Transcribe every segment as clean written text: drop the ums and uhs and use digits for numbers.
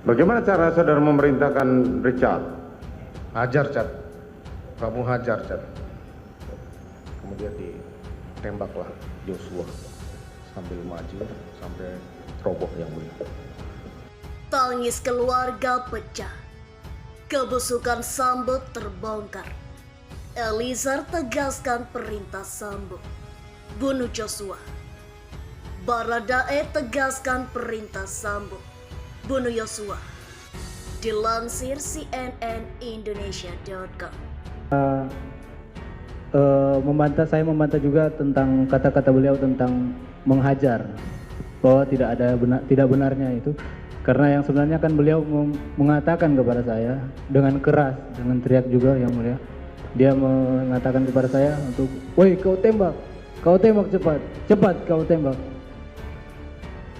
Bagaimana cara saudara memerintahkan Richard? Hajar, Cat. Kamu hajar, Cat. Kemudian ditembaklah Joshua sambil maju sampai roboh yang mulia. Tangis keluarga pecah. Kebusukan Sambo terbongkar. Eliezer tegaskan perintah Sambo. Bunuh Joshua. Baradae tegaskan perintah Sambo. Bunuh Joshua. Dilansir cnnindonesia.com. Saya membantah juga tentang kata-kata beliau tentang menghajar, bahwa tidak benarnya itu, karena yang sebenarnya kan beliau mengatakan kepada saya dengan keras, dengan teriak juga yang mulia, dia mengatakan kepada saya untuk, woi kau tembak cepat kau tembak.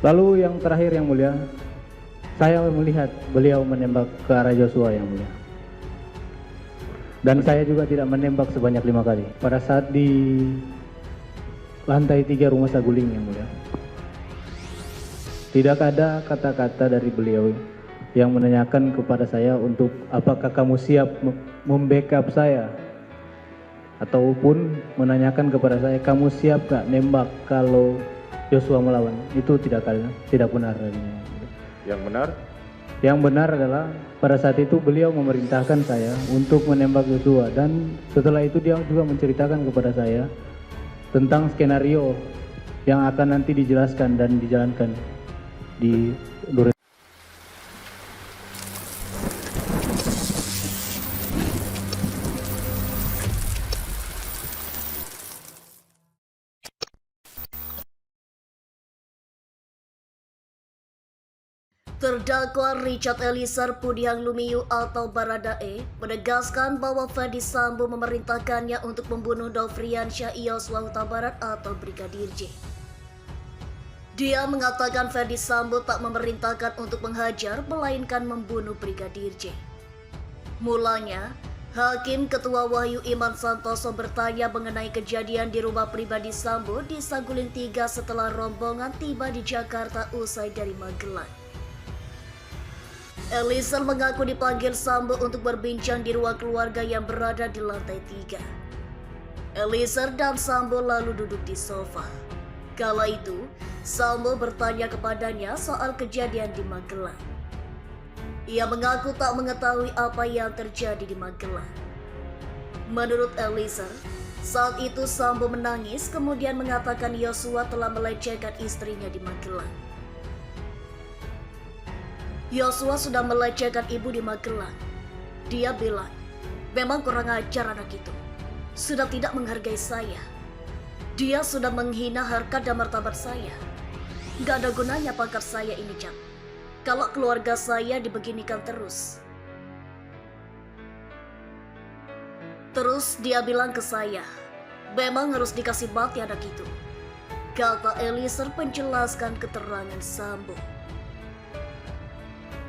Lalu yang terakhir yang mulia, saya melihat beliau menembak ke arah Joshua yang mulia. Dan saya juga tidak menembak sebanyak 5 kali. Pada saat di lantai 3 rumah Saguling yang mulia, tidak ada kata-kata dari beliau yang menanyakan kepada saya untuk apakah kamu siap membackup saya, ataupun menanyakan kepada saya kamu siap gak nembak kalau Joshua melawan. Itu tidak benar. Yang benar? Yang benar adalah pada saat itu beliau memerintahkan saya untuk menembak Joshua, dan setelah itu dia juga menceritakan kepada saya tentang skenario yang akan nanti dijelaskan dan dijalankan di Duren. Terdakwa Richard Eliezer Pudiang Lumiu atau Baradae menegaskan bahwa Ferdi Sambo memerintahkannya untuk membunuh Nofriansyah Yosua Huta Barat atau Brigadir J. Dia mengatakan Ferdi Sambo tak memerintahkan untuk menghajar, melainkan membunuh Brigadir J. Mulanya, Hakim Ketua Wahyu Iman Santoso bertanya mengenai kejadian di rumah pribadi Sambo di Saguling 3 setelah rombongan tiba di Jakarta usai dari Magelang. Eliezer mengaku dipanggil Sambo untuk berbincang di ruang keluarga yang berada di lantai 3. Eliezer dan Sambo lalu duduk di sofa. Kala itu, Sambo bertanya kepadanya soal kejadian di Magelang. Ia mengaku tak mengetahui apa yang terjadi di Magelang. Menurut Eliezer, saat itu Sambo menangis kemudian mengatakan Yosua telah melecehkan istrinya di Magelang. Yosua sudah melecehkan ibu di Magelang. Dia bilang, memang kurang ajar anak itu. Sudah tidak menghargai saya. Dia sudah menghina harkat dan martabat saya. Gak ada gunanya pangkat saya ini, Cak. Kalau keluarga saya dibeginikan terus. Terus dia bilang ke saya, memang harus dikasih mati anak itu. Kata Eliezer menjelaskan keterangan Sambo.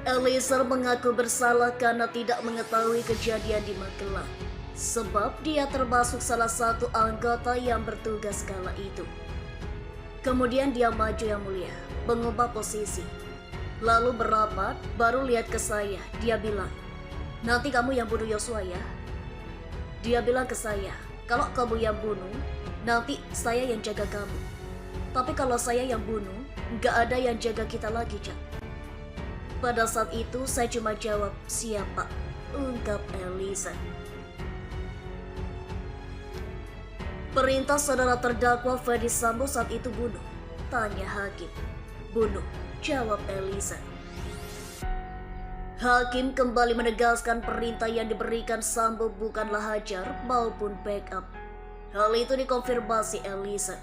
Eliezer mengaku bersalah karena tidak mengetahui kejadian di Magelang, sebab dia termasuk salah satu anggota yang bertugas kala itu. Kemudian dia maju yang mulia, mengubah posisi. Lalu berapat, baru lihat ke saya. Dia bilang, nanti kamu yang bunuh Yosua ya. Dia bilang ke saya, kalau kamu yang bunuh, nanti saya yang jaga kamu. Tapi kalau saya yang bunuh, gak ada yang jaga kita lagi, Cak. Pada saat itu saya cuma jawab, siapa? Ungkap Eliezer. Perintah saudara terdakwa Ferdi Sambo saat itu bunuh. Tanya Hakim. Bunuh, jawab Eliezer. Hakim kembali menegaskan perintah yang diberikan Sambo bukanlah hajar maupun backup. Hal itu dikonfirmasi Eliezer.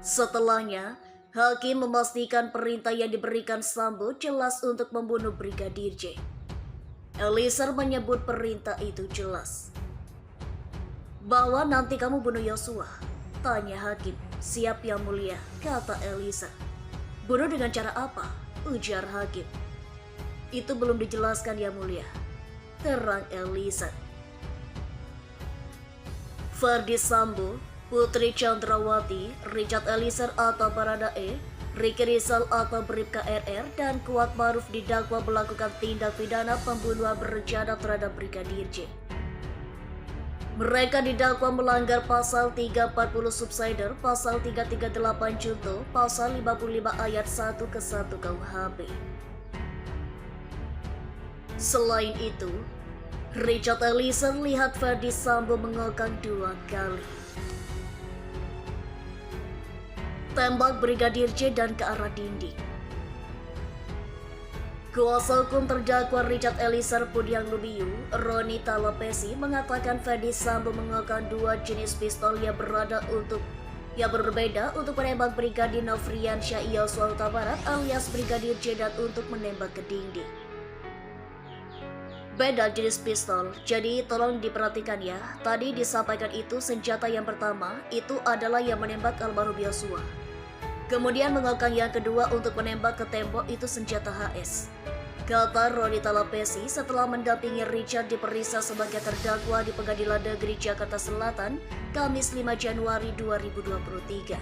Setelahnya, Hakim memastikan perintah yang diberikan Sambo jelas untuk membunuh Brigadir J. Eliezer menyebut perintah itu jelas. Bahwa nanti kamu bunuh Yosua? Tanya Hakim. Siap yang mulia, kata Eliezer. Bunuh dengan cara apa? Ujar Hakim. Itu belum dijelaskan yang mulia, terang Eliezer. Ferdi Sambo, Putri Chandrawati, Richard Eliezer atau Baradae Ricky Rizal atau Bribka RR dan Kuat Maruf didakwa melakukan tindak pidana pembunuhan berencana terhadap Brigadir J. Mereka didakwa melanggar pasal 340 subsider, pasal 338 junto, pasal 55 ayat 1 ke 1 KUHP. Selain itu, Richard Eliezer lihat Ferdi Sambo mengokang 2 kali. Tembak Brigadir J dan ke arah dinding. Kuasa hukum terdakwa Richard Eliezer Pudiang Lumiu, Roni Talapesi, mengatakan Ferdi Sambo menggunakan 2 jenis pistol yang berbeda untuk menembak Brigadir Nofriansyah Yosua Huta Barat alias Brigadir J dan untuk menembak ke dinding. Beda jenis pistol, jadi tolong diperhatikan ya. Tadi disampaikan itu senjata yang pertama itu adalah yang menembak almarhum Yosua. Kemudian mengokang yang kedua untuk menembak ke tembok itu senjata HS. Kata Roni Talapesi setelah mendampingi Richard diperiksa sebagai terdakwa di Pengadilan Negeri Jakarta Selatan, Kamis 5 Januari 2023.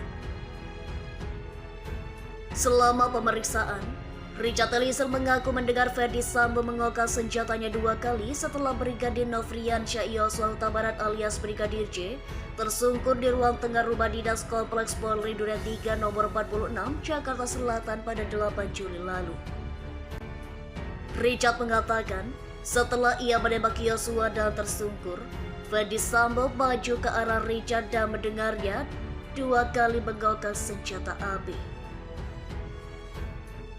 Selama pemeriksaan, Richard Eliezer mengaku mendengar Ferdi Sambo mengokang senjatanya 2 kali setelah Brigadir Nofriansyah Yosua Huta Barat alias Brigadir J tersungkur di ruang tengah rumah dinas Kompleks Polri Duren 3 nomor 46 Jakarta Selatan pada 8 Juli lalu. Richard mengatakan setelah ia menembak Yosua dan tersungkur, Ferdi Sambo maju ke arah Richard dan mendengarnya 2 kali mengokang senjata api.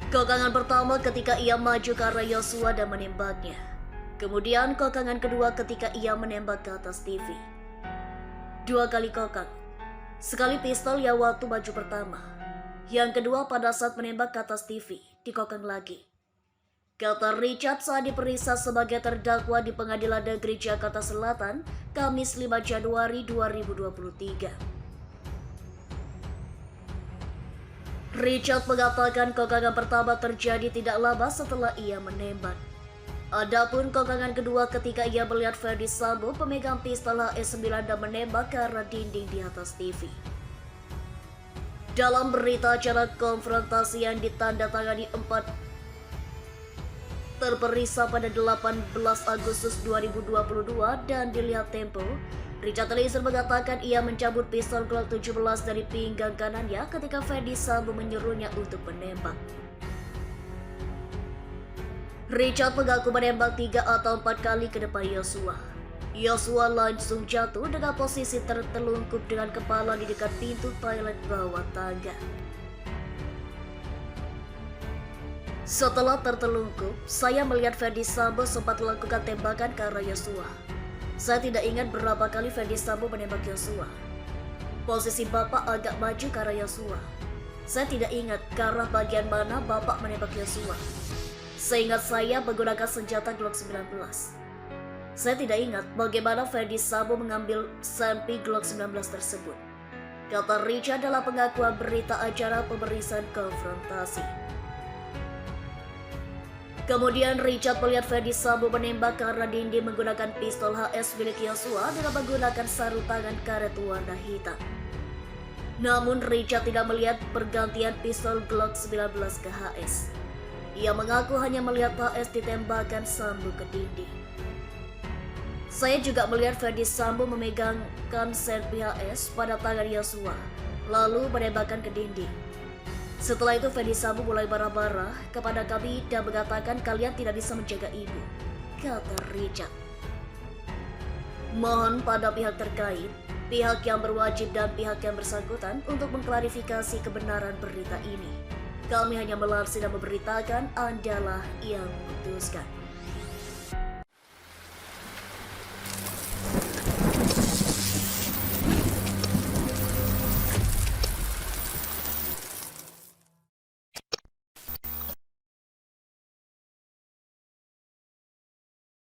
Kokangan pertama ketika ia maju ke arah Yosua dan menembaknya. Kemudian kokangan kedua ketika ia menembak ke atas TV. 2 kali kokang. Sekali pistol yang waktu maju pertama. Yang kedua pada saat menembak ke atas TV, dikokang lagi. Kata Richard saat diperiksa sebagai terdakwa di Pengadilan Negeri Jakarta Selatan, Kamis 5 Januari 2023. Richard mengatakan kokangan pertama terjadi tidak lama setelah ia menembak. Adapun kokangan kedua ketika ia melihat Ferdi Sambo pemegang pistol HS9 dan menembak ke arah dinding di atas TV. Dalam berita acara konfrontasi yang ditandatangani 4 terperiksa pada 18 Agustus 2022 dan dilihat Tempo, Richard Eliezer mengatakan ia mencabut pistol Glock 17 dari pinggang kanannya ketika Ferdi Sambo menyuruhnya untuk menembak. Richard mengaku menembak 3 atau 4 kali ke depan Yosua. Yosua langsung jatuh dengan posisi tertelungkup dengan kepala di dekat pintu toilet bawah tangga. Setelah tertelungkup, saya melihat Ferdi Sambo sempat melakukan tembakan ke arah Yosua. Saya tidak ingat berapa kali Ferdi Sambo menembak Yosua. Posisi Bapak agak maju ke arah Yosua. Saya tidak ingat ke arah bagian mana Bapak menembak Yosua. Seingat saya menggunakan senjata Glock 19. Saya tidak ingat bagaimana Ferdi Sambo mengambil samping Glock 19 tersebut. Kata Richard dalam pengakuan berita acara pemeriksaan konfrontasi. Kemudian Richard melihat Ferdi Sambo menembak ke arah dinding menggunakan pistol HS milik Yosua dengan menggunakan sarung tangan karet warna hitam. Namun Richard tidak melihat pergantian pistol Glock 19 ke HS. Ia mengaku hanya melihat HS ditembakkan Sambo ke dinding. Saya juga melihat Ferdi Sambo memegangkan serpi HS pada tangan Yosua, lalu menembakkan ke dinding. Setelah itu Ferdi Sambo mulai marah-marah kepada kami dan mengatakan kalian tidak bisa menjaga ibu, kata Richard. Mohon pada pihak terkait, pihak yang berwajib dan pihak yang bersangkutan untuk mengklarifikasi kebenaran berita ini. Kami hanya melansir dan memberitakan, Andalah yang memutuskan.